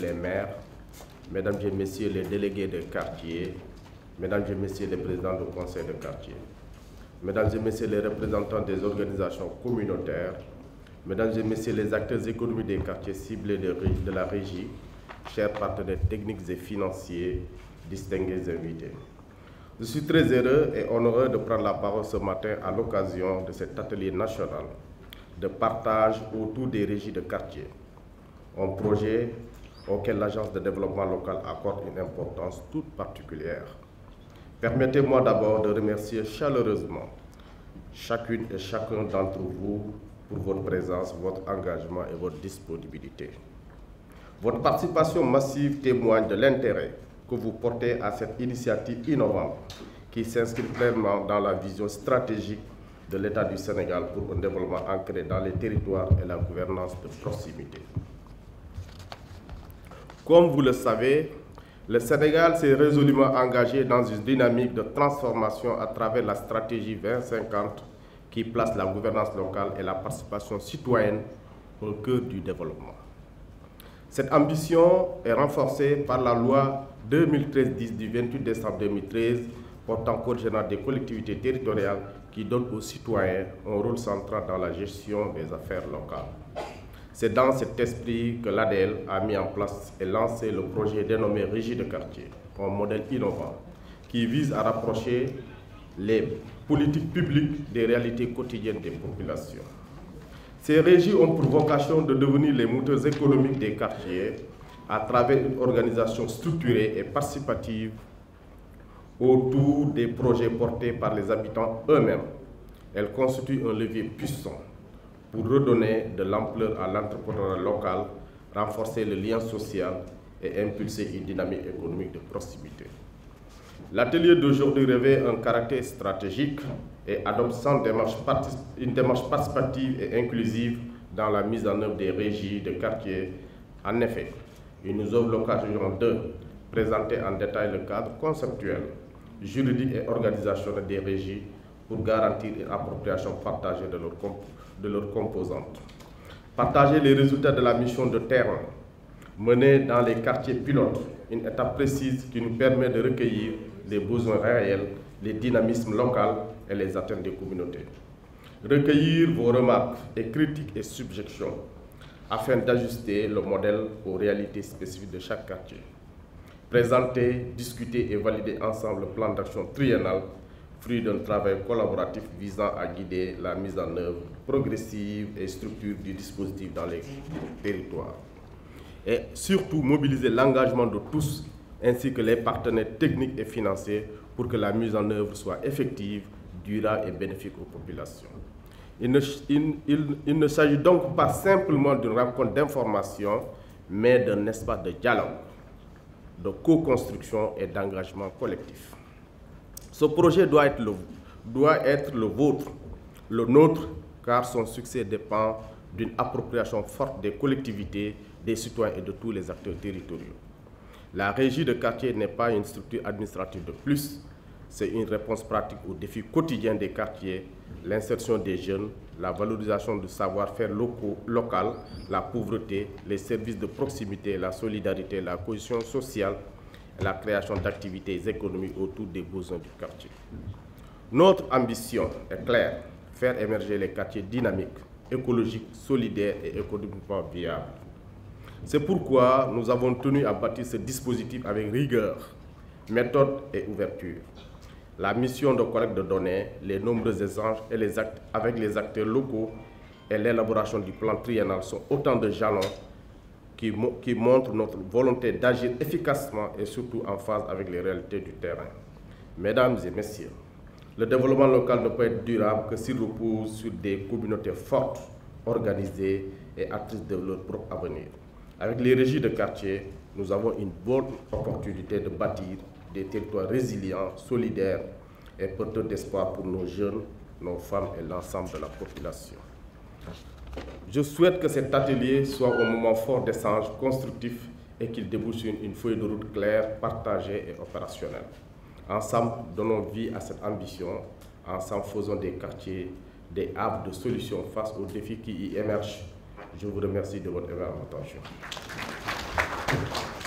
les maires, Mesdames et Messieurs les délégués de quartier, Mesdames et Messieurs les présidents du conseil de quartier, Mesdames et Messieurs les représentants des organisations communautaires, Mesdames et Messieurs les acteurs économiques des quartiers ciblés de la régie, chers partenaires techniques et financiers, distingués invités. Je suis très heureux et honoré de prendre la parole ce matin à l'occasion de cet atelier national de partage autour des régies de quartier, un projet auquel l'Agence de développement local accorde une importance toute particulière. Permettez-moi d'abord de remercier chaleureusement chacune et chacun d'entre vous pour votre présence, votre engagement et votre disponibilité. Votre participation massive témoigne de l'intérêt que vous portez à cette initiative innovante qui s'inscrit pleinement dans la vision stratégique de l'État du Sénégal pour un développement ancré dans les territoires et la gouvernance de proximité. Comme vous le savez, le Sénégal s'est résolument engagé dans une dynamique de transformation à travers la stratégie 2050 qui place la gouvernance locale et la participation citoyenne au cœur du développement. Cette ambition est renforcée par la loi 2013-10 du 28 décembre 2013 portant Code général des collectivités territoriales qui donne aux citoyens un rôle central dans la gestion des affaires locales. C'est dans cet esprit que l'ADL a mis en place et lancé le projet dénommé Régie de quartier, un modèle innovant qui vise à rapprocher les politiques publiques des réalités quotidiennes des populations. Ces régies ont pour vocation de devenir les moteurs économiques des quartiers à travers une organisation structurée et participative autour des projets portés par les habitants eux-mêmes. Elles constituent un levier puissant pour redonner de l'ampleur à l'entrepreneuriat local, renforcer le lien social et impulser une dynamique économique de proximité. L'atelier d'aujourd'hui revêt un caractère stratégique et adopte une démarche participative et inclusive dans la mise en œuvre des régies de quartier. En effet, il nous offre l'occasion de présenter en détail le cadre conceptuel, juridique et organisationnel des régies pour garantir une appropriation partagée de leurs composantes. Partager les résultats de la mission de terrain menée dans les quartiers pilotes, une étape précise qui nous permet de recueillir les besoins réels, les dynamismes locaux et les attentes des communautés. Recueillir vos remarques et critiques et subjections afin d'ajuster le modèle aux réalités spécifiques de chaque quartier. Présenter, discuter et valider ensemble le plan d'action triennal, fruit d'un travail collaboratif visant à guider la mise en œuvre progressive et structurelle du dispositif dans les territoires. Et surtout mobiliser l'engagement de tous ainsi que les partenaires techniques et financiers pour que la mise en œuvre soit effective, durable et bénéfique aux populations. Il ne s'agit donc pas simplement d'une rencontre d'information, mais d'un espace de dialogue, de co-construction et d'engagement collectif. Ce projet doit être le vôtre, le nôtre, car son succès dépend d'une appropriation forte des collectivités, des citoyens et de tous les acteurs territoriaux. La régie de quartier n'est pas une structure administrative de plus, c'est une réponse pratique aux défis quotidiens des quartiers, l'insertion des jeunes, la valorisation du savoir-faire local, la pauvreté, les services de proximité, la solidarité, la cohésion sociale et la création d'activités économiques autour des besoins du quartier. Notre ambition est claire, faire émerger les quartiers dynamiques, écologiques, solidaires et économiquement viables. C'est pourquoi nous avons tenu à bâtir ce dispositif avec rigueur, méthode et ouverture. La mission de collecte de données, les nombreux échanges avec les acteurs locaux et l'élaboration du plan triennal sont autant de jalons qui montrent notre volonté d'agir efficacement et surtout en phase avec les réalités du terrain. Mesdames et messieurs, le développement local ne peut être durable que s'il repose sur des communautés fortes, organisées et actrices de leur propre avenir. Avec les régies de quartier, nous avons une bonne opportunité de bâtir des territoires résilients, solidaires et porteurs d'espoir pour nos jeunes, nos femmes et l'ensemble de la population. Je souhaite que cet atelier soit un moment fort d'échange constructif et qu'il débouche sur une feuille de route claire, partagée et opérationnelle. Ensemble, donnons vie à cette ambition. Ensemble, faisons des quartiers des havres de solutions face aux défis qui y émergent. Je vous remercie de votre attention. Merci.